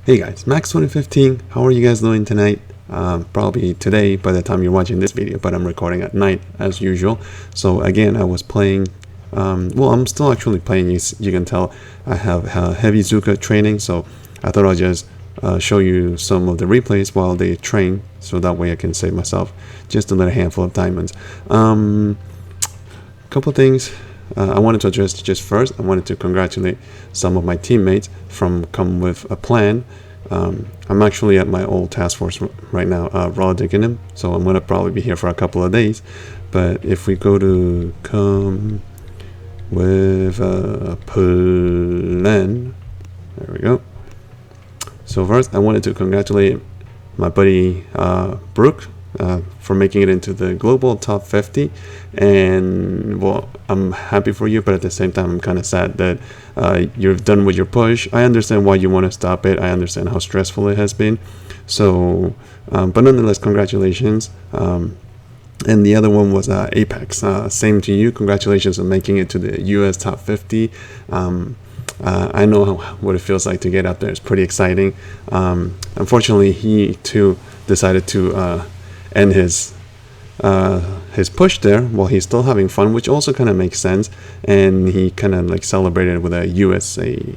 Hey guys, Max 2015, how are you guys doing tonight? Probably today by the time you're watching this video, but I'm recording at night as usual. So again, I was playing, well, I'm still actually playing. You can tell I have heavy Zuka training, so I thought I'll just show you some of the replays while they train, so that way I can save myself just a little handful of diamonds. Couple things I wanted to address just first. I wanted to congratulate some of my teammates from Come With A Plan. I'm actually at my old task force right now, Rawdikinem, so I'm going to probably be here for a couple of days. But if we go to Come With A Plan, there we go. So first, I wanted to congratulate my buddy Brooke for making it into the global top 50, and well, I'm happy for you, but at the same time I'm kind of sad that you're done with your push. I understand why you want to stop it. I understand how stressful it has been, so but nonetheless, congratulations. And the other one was Apex. Same to you, congratulations on making it to the US top 50. I know what it feels like to get out there. It's pretty exciting. Unfortunately, he too decided to end his push there while he's still having fun, which also kind of makes sense. And he kind of like celebrated with a USA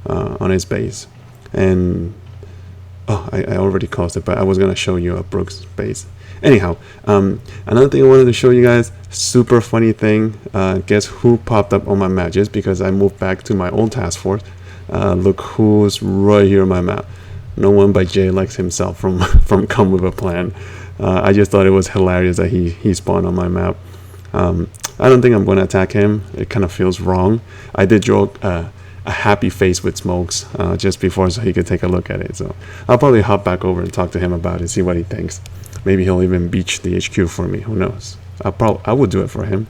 on his base. And oh, I already closed it, but I was gonna show you a Brooks base. Anyhow, another thing I wanted to show you guys, super funny thing. Guess who popped up on my map just because I moved back to my old task force? Look who's right here on my map. No one but JLex himself from Come With A Plan. I just thought it was hilarious that he spawned on my map. I don't think I'm going to attack him. It kind of feels wrong. I did draw a happy face with smokes just before so he could take a look at it. So I'll probably hop back over and talk to him about it, see what he thinks. Maybe he'll even beach the HQ for me. Who knows? I would do it for him,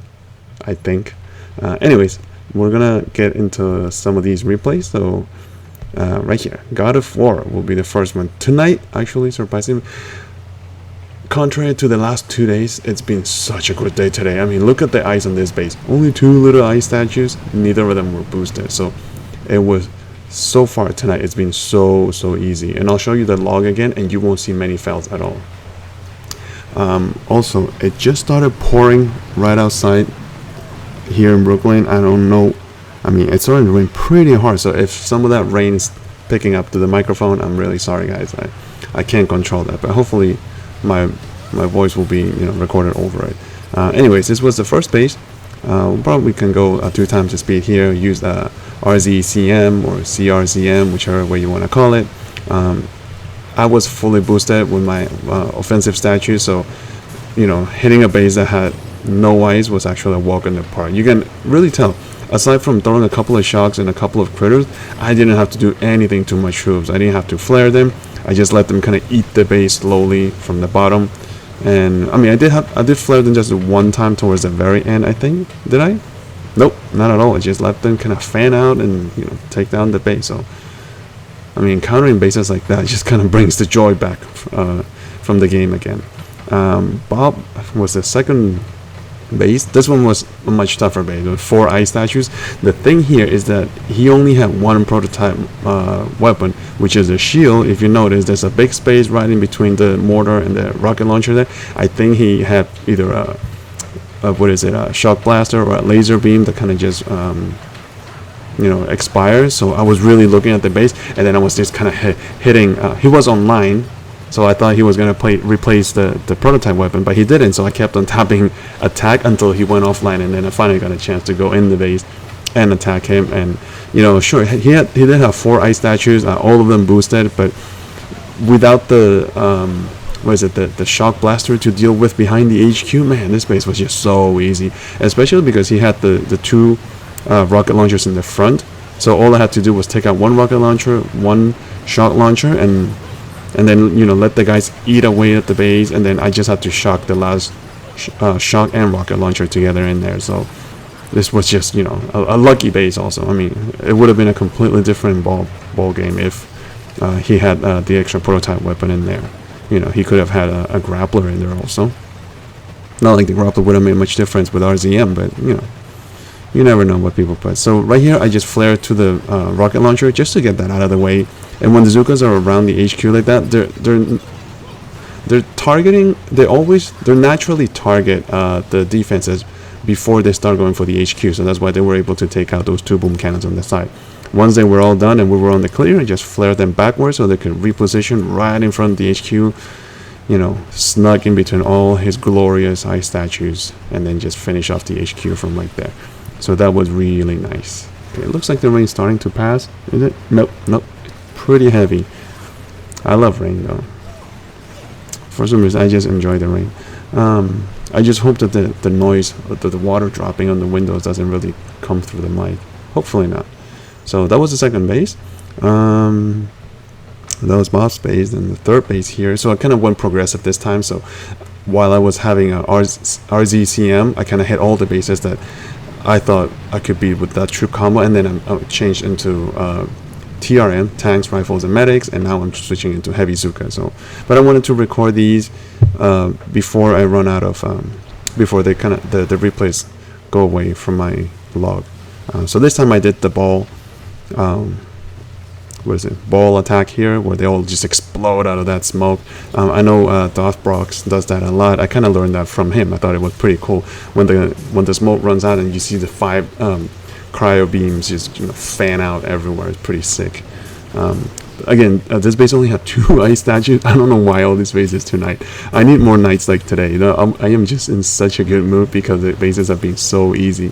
I think. Anyways, we're going to get into some of these replays. So right here, God of War will be the first one. Tonight, actually, surprisingly, contrary to the last 2 days, it's been such a good day today. I mean, look at the eyes on this base. Only 2 little eye statues. Neither of them were boosted. So it was, so far tonight, it's been so easy. And I'll show you the log again, and you won't see many fails at all. Also, it just started pouring right outside here in Brooklyn. I don't know. I mean, it's starting to rain pretty hard. So if some of that rain is picking up to the microphone, I'm really sorry, guys. I can't control that, but hopefully my voice will be recorded over it. Anyways, this was the first base. Probably can go 2 times the speed here. Use RZCM or CRZM, whichever way you want to call it. I was fully boosted with my offensive statue, so hitting a base that had no eyes was actually a walk in the park. You can really tell. Aside from throwing a couple of shocks and a couple of critters, I didn't have to do anything to my troops. I didn't have to flare them. I just let them kind of eat the base slowly from the bottom. And I mean, I did flare them just 1 time towards the very end, I think. Did I? Nope, not at all. I just let them kind of fan out and take down the base. So I mean, countering bases like that just kind of brings the joy back from the game again. Bob was the second base. This one was a much tougher base with 4 ice statues. The thing here is that he only had 1 prototype weapon, which is a shield. If you notice, there's a big space right in between the mortar and the rocket launcher there. I think he had either a shock blaster or a laser beam that kind of just expires. So I was really looking at the base, and then I was just kind of hitting. He was online, so I thought he was gonna replace the prototype weapon, but he didn't. So I kept on tapping attack until he went offline, and then I finally got a chance to go in the base and attack him. And sure, he did have 4 ice statues, all of them boosted, but without the the shock blaster to deal with behind the HQ, man, this base was just so easy, especially because he had the 2 rocket launchers in the front. So all I had to do was take out 1 rocket launcher, 1 shock launcher, and then let the guys eat away at the base, and then I just had to shock the last shock and rocket launcher together in there. So this was just a lucky base. Also, I mean, it would have been a completely different ball game if he had the extra prototype weapon in there. He could have had a grappler in there also. Not like the grappler would have made much difference with RZM, but you never know what people put. So right here, I just flared to the rocket launcher just to get that out of the way. And when the Zukas are around the HQ like that, they're targeting. They're naturally target the defenses before they start going for the HQ. So that's why they were able to take out those 2 boom cannons on the side. Once they were all done and we were on the clear, I just flared them backwards so they could reposition right in front of the HQ, you know, snug in between all his glorious ice statues, and then just finish off the HQ from right there. So that was really nice. Okay, it looks like the rain's starting to pass. Is it? Nope. Pretty heavy. I love rain though. For some reason, I just enjoy the rain. I just hope that the noise, the water dropping on the windows doesn't really come through the mic. Hopefully not. So that was the second base. That was Bob's base, and the third base here. So I kind of went progressive this time. So while I was having a RZCM, I kind of hit all the bases that I thought I could beat with that troop combo, and then I changed into TRM, tanks, rifles, and medics, and now I'm switching into heavy Zuka. So, but I wanted to record these before I run out of, before they kind of the replays go away from my log. So this time I did the ball, ball attack here, where they all just explode out of that smoke. I know Darth Brox does that a lot. I kind of learned that from him. I thought it was pretty cool when the smoke runs out and you see the 5 cryo beams just, you know, fan out everywhere. It's pretty sick. Again, this base only had 2 ice statues. I don't know why all these bases tonight. I need more nights like today. You know, I am just in such a good mood because the bases have been so easy.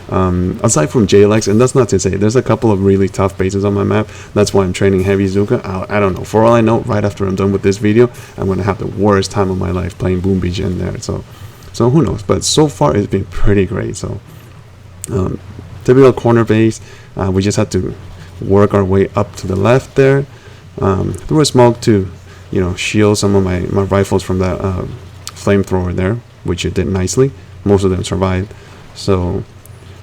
Aside from JLX, and that's not to say there's a couple of really tough bases on my map. That's why I'm training heavy Zuka. I don't know. For all I know, right after I'm done with this video, I'm gonna have the worst time of my life playing Boom Beach in there. So who knows? But so far it's been pretty great. So typical corner base. We just had to work our way up to the left there. There was smoke to, you know, shield some of my rifles from that flamethrower there, which it did nicely. Most of them survived. So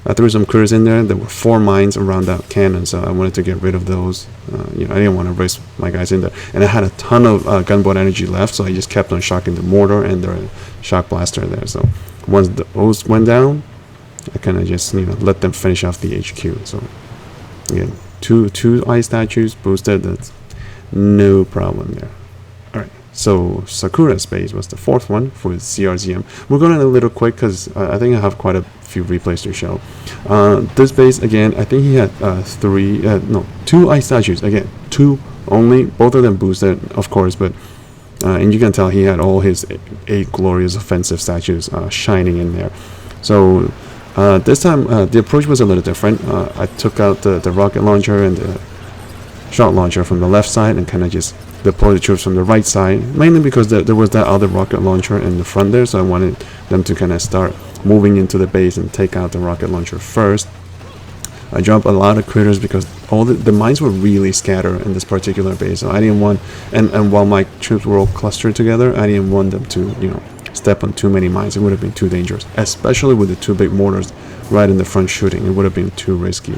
I threw some critters in there. There were 4 mines around that cannon, so I wanted to get rid of those. You know, I didn't want to risk my guys in there. And I had a ton of gunboat energy left, so I just kept on shocking the mortar and the shock blaster there. So once those went down, I kind of just, you know, let them finish off the HQ. So again, two ice statues boosted. That's no problem there. All right. So Sakura space was the 4th one for CRZM. We're going a little quick because I think I have quite a few replays to show. This base again, I think he had 2 ice statues. Again, 2 only. Both of them boosted, of course, but and you can tell he had all his 8 glorious offensive statues shining in there. So this time the approach was a little different. I took out the rocket launcher and the shot launcher from the left side and kind of just deploy the troops from the right side, mainly because there was that other rocket launcher in the front there, so I wanted them to kind of start moving into the base and take out the rocket launcher first. I dropped a lot of critters because all the mines were really scattered in this particular base, so I didn't want, and while my troops were all clustered together, I didn't want them to, you know, step on too many mines. It would have been too dangerous, especially with the 2 big mortars right in the front shooting. It would have been too risky.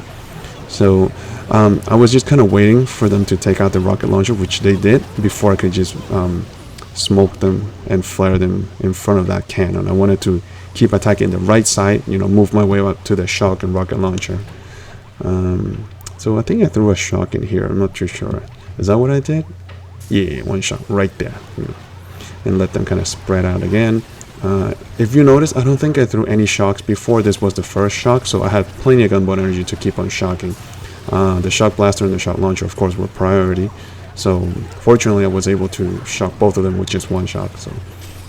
So I was just kind of waiting for them to take out the rocket launcher, which they did, before I could just smoke them and flare them in front of that cannon. I wanted to keep attacking the right side, you know, move my way up to the shock and rocket launcher. So I think I threw a shock in here. I'm not too sure. Is that what I did? Yeah, 1 shock right there. You know, and let them kind of spread out again. If you notice, I don't think I threw any shocks before. This was the first shock, so I had plenty of gunboat energy to keep on shocking. The shock blaster and the shock launcher, of course, were priority. So fortunately, I was able to shock both of them with just 1 shock. So,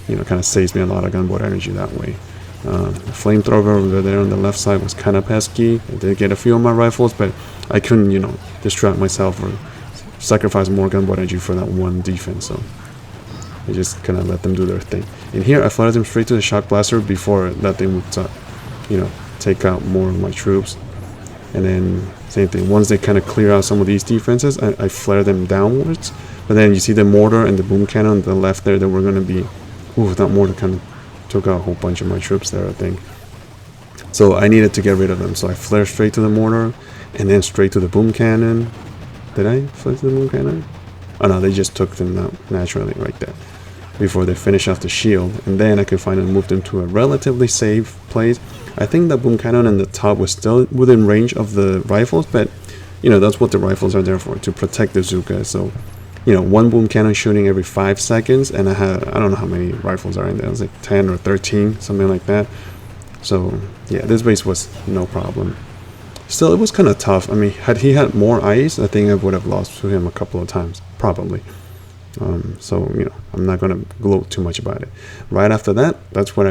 you know, kind of saves me a lot of gunboat energy that way. The flamethrower over there on the left side was kind of pesky. I did get a few of my rifles, but I couldn't, you know, distract myself or sacrifice more gunboat energy for that 1 defense. So I just kind of let them do their thing. In here, I fired them straight to the shock blaster before that thing would, you know, take out more of my troops. And then same thing. Once they kind of clear out some of these defenses, I flare them downwards. But then you see the mortar and the boom cannon on the left there that were going to be... Ooh, that mortar kind of took out a whole bunch of my troops there, I think. So I needed to get rid of them. So I flared straight to the mortar and then straight to the boom cannon. Did I flare to the boom cannon? Oh no, they just took them out naturally right there before they finish off the shield, and then I could finally move them to a relatively safe place. I think the boom cannon in the top was still within range of the rifles, but you know, that's what the rifles are there for, to protect the Zuka. So, you know, one boom cannon shooting every 5 seconds, and I don't know how many rifles are in there. It was like 10 or 13, something like that. So yeah, this base was no problem. Still, it was kind of tough. I mean, had he had more ice, I think I would have lost to him a couple of times, probably. So, you know, I'm not going to gloat too much about it. Right after that, that's when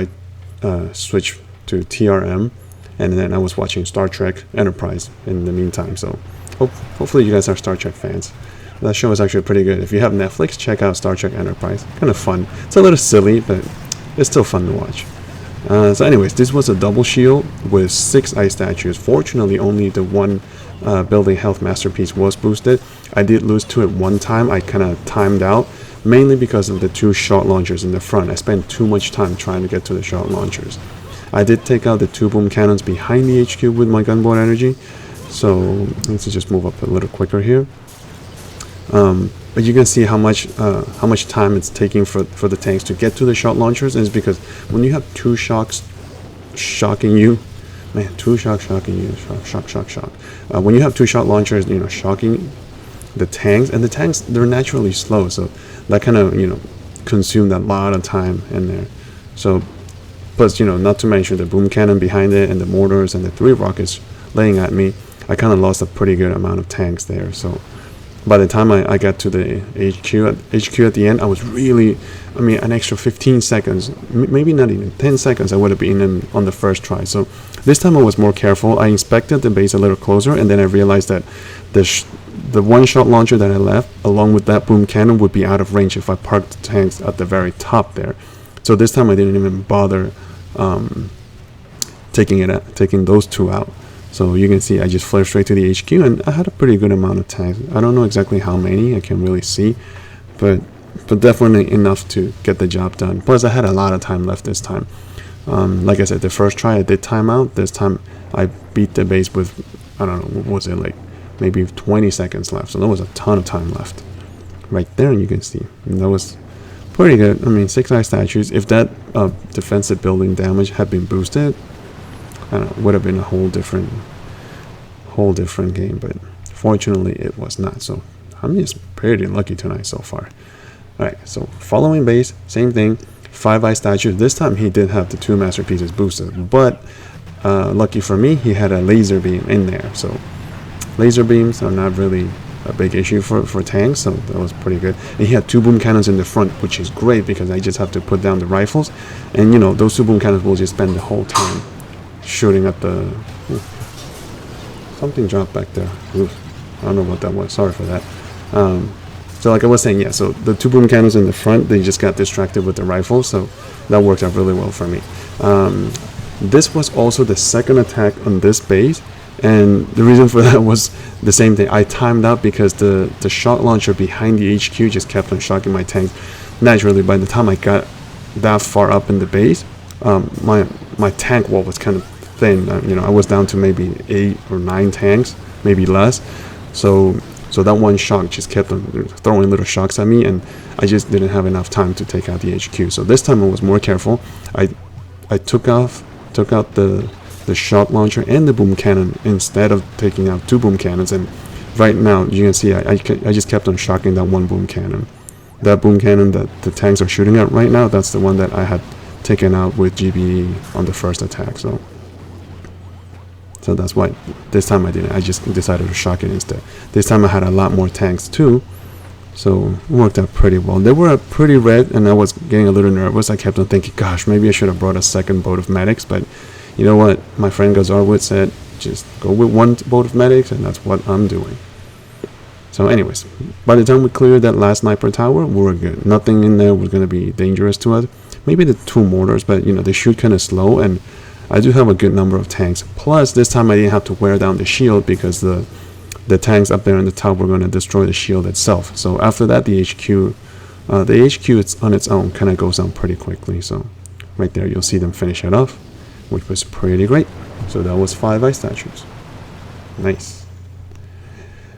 I switched to TRM, and then I was watching Star Trek Enterprise in the meantime. So hopefully you guys are Star Trek fans. That show is actually pretty good. If you have Netflix, check out Star Trek Enterprise. Kind of fun. It's a little silly, but it's still fun to watch. So anyways, this was a double shield with 6 ice statues. Fortunately, only the one building health masterpiece was boosted. I did lose to it one time. I kind of timed out, mainly because of the 2 shot launchers in the front. I spent too much time trying to get to the shot launchers. I did take out the 2 boom cannons behind the HQ with my gunboat energy. So let's just move up a little quicker here. But you can see how much time it's taking for the tanks to get to the shot launchers. And it's because when you have 2 shocks shocking you, man, 2 shocks shocking you, shock. When you have 2 shot launchers, you know, shocking the tanks, and the tanks, they're naturally slow, so that kind of, you know, consumed a lot of time in there. So, plus, you know, not to mention the boom cannon behind it and the mortars and the 3 rockets laying at me, I kind of lost a pretty good amount of tanks there. So by the time I got to the HQ at the end, I was really, I mean, an extra 15 seconds, maybe not even 10 seconds, I would have been in on the first try. So this time I was more careful. I inspected the base a little closer, and then I realized that the one shot launcher that I left, along with that boom cannon, would be out of range if I parked the tanks at the very top there. So this time I didn't even bother taking those 2 out. So you can see I just flew straight to the HQ, and I had a pretty good amount of tanks. I don't know exactly how many, I can't really see, but definitely enough to get the job done. Plus I had a lot of time left this time. Like I said, the first try I did time out. This time I beat the base with, I don't know, what was it, like maybe 20 seconds left. So there was a ton of time left right there, and you can see, and that was pretty good. I mean, 6 ice statues. If that defensive building damage had been boosted, I don't know, it would have been a whole different game, but fortunately it was not. So I'm just pretty lucky tonight so far. Alright, so following base, same thing, 5 ice statues. This time he did have the 2 masterpieces boosted, but lucky for me, he had a laser beam in there. So laser beams are not really a big issue for tanks, so that was pretty good. And he had 2 boom cannons in the front, which is great because I just have to put down the rifles, and you know, those 2 boom cannons will just spend the whole time shooting at the... something dropped back there. Oof, I don't know what that was. Sorry for that. So like I was saying, yeah, so the 2 boom cannons in the front, they just got distracted with the rifles, so that worked out really well for me. This was also the second attack on this base, and the reason for that was the same thing. I timed out because the shot launcher behind the HQ just kept on shocking my tanks. Naturally, by the time I got that far up in the base, my tank wall was kind of thin. You know, I was down to maybe 8 or 9 tanks, maybe less. So that one shock just kept on throwing little shocks at me, and I just didn't have enough time to take out the HQ. So this time I was more careful. I took out the shot launcher and the boom cannon instead of taking out 2 boom cannons. And right now you can see I just kept on shocking that one boom cannon. That boom cannon that the tanks are shooting at right now, that's the one that I had taken out with GBE on the first attack. So that's why this time I didn't. I just decided to shock it instead. This time I had a lot more tanks too, so it worked out pretty well. They were pretty red, and I was getting a little nervous. I kept on thinking, gosh, maybe I should have brought a second boat of medics, but you know what? My friend Gazarwood said, just go with 1 boat of medics, and that's what I'm doing. So anyways, by the time we cleared that last sniper tower, we were good. Nothing in there was going to be dangerous to us. Maybe the 2 mortars, but you know, they shoot kind of slow, and I do have a good number of tanks. Plus, this time I didn't have to wear down the shield because the tanks up there on the top were going to destroy the shield itself. So after that, the HQ it's on its own kind of goes down pretty quickly. So right there, you'll see them finish it off, which was pretty great. So that was 5 ice statues. Nice.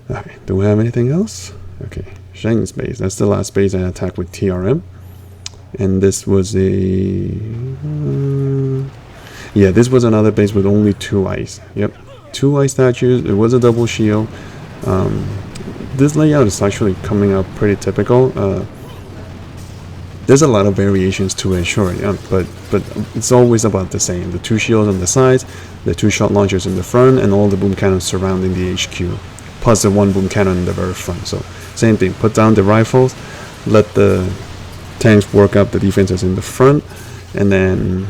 Alright, do we have anything else? Okay, Schengen's base. That's the last base I attacked with TRM. And this was yeah, this was another base with only 2 ice. Yep, 2 ice statues. It was a double shield. This layout is actually coming out pretty typical. There's a lot of variations to it, sure, yeah, but it's always about the same. The 2 shields on the sides, the 2 shot launchers in the front, and all the boom cannons surrounding the HQ, plus the 1 boom cannon in the very front. So same thing, put down the rifles, let the tanks work up the defenses in the front, and then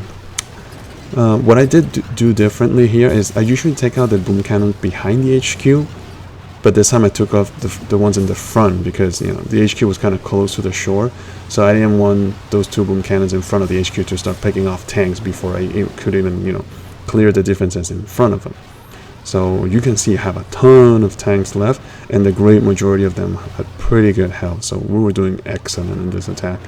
what I did do differently here is I usually take out the boom cannon behind the HQ, but this time I took off the ones in the front because, you know, the HQ was kind of close to the shore, so I didn't want those 2 boom cannons in front of the HQ to start picking off tanks before I could even, you know, clear the defenses in front of them. So you can see I have a ton of tanks left, and the great majority of them had pretty good health, so we were doing excellent in this attack.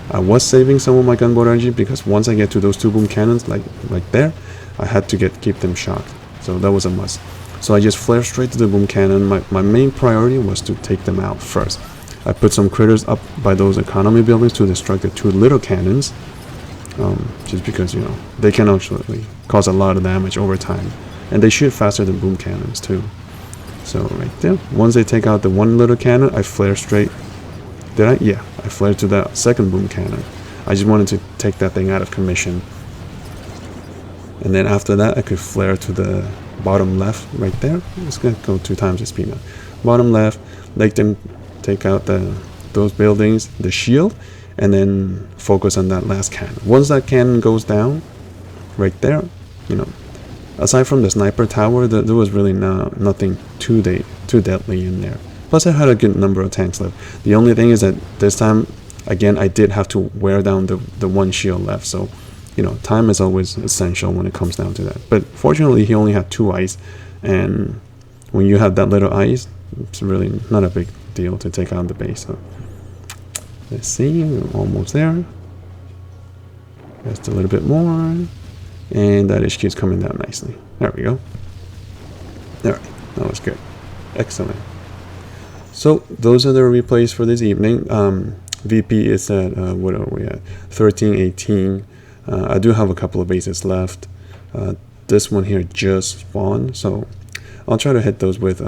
I was saving some of my gunboat energy because once I get to those 2 boom cannons, like there, I had to keep them shocked, so that was a must. So I just flared straight to the boom cannon. My main priority was to take them out first. I put some critters up by those economy buildings to distract the 2 little cannons, just because, you know, they can actually cause a lot of damage over time, and they shoot faster than boom cannons too. So right there, once they take out the 1 little cannon, I flare straight. Did I? Yeah, I flared to that 2nd boom cannon. I just wanted to take that thing out of commission, and then after that I could flare to the bottom left right there. It's gonna go 2 times the speed now. Bottom left, let them take out those buildings, the shield, and then focus on that last cannon. Once that cannon goes down right there, you know, aside from the sniper tower, there was really nothing too deadly in there. Plus I had a good number of tanks left. The only thing is that this time, again, I did have to wear down the 1 shield left, so, you know, time is always essential when it comes down to that. But fortunately, he only had 2 ice, and when you have that little ice, it's really not a big deal to take out the base. So let's see, we're almost there. Just a little bit more, and that HQ is coming down nicely. There we go. All right, that was good. Excellent. So those are the replays for this evening. VP is at what are we at? 1318. I do have a couple of bases left. This one here just spawned, so I'll try to hit those with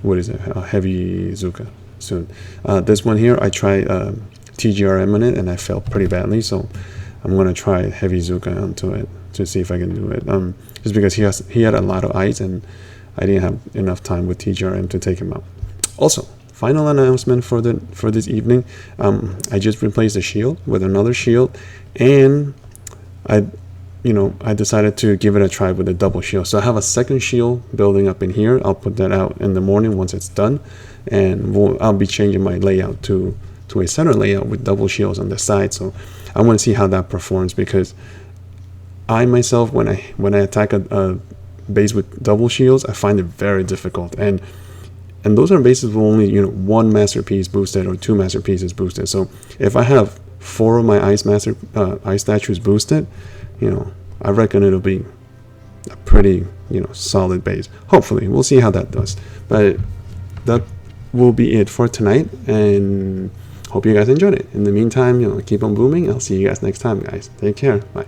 what is it? Heavy Zuka soon. This one here, I tried TGRM on it and I failed pretty badly, so I'm gonna try Heavy Zuka onto it to see if I can do it. Just because he had a lot of ice and I didn't have enough time with TGRM to take him out. Also, final announcement for this evening. I just replaced the shield with another shield, and I decided to give it a try with a double shield. So I have a 2nd shield building up in here. I'll put that out in the morning once it's done, and I'll be changing my layout to a center layout with double shields on the side. So I want to see how that performs, because I myself, when I attack a base with double shields, I find it very difficult, and those are bases with only 1 masterpiece boosted or 2 masterpieces boosted. So if I have 4 of my ice statues boosted, I reckon it'll be a pretty solid base. Hopefully, we'll see how that does. But that will be it for tonight, and hope you guys enjoyed it. In the meantime, keep on booming. I'll see you guys next time, guys. Take care. Bye.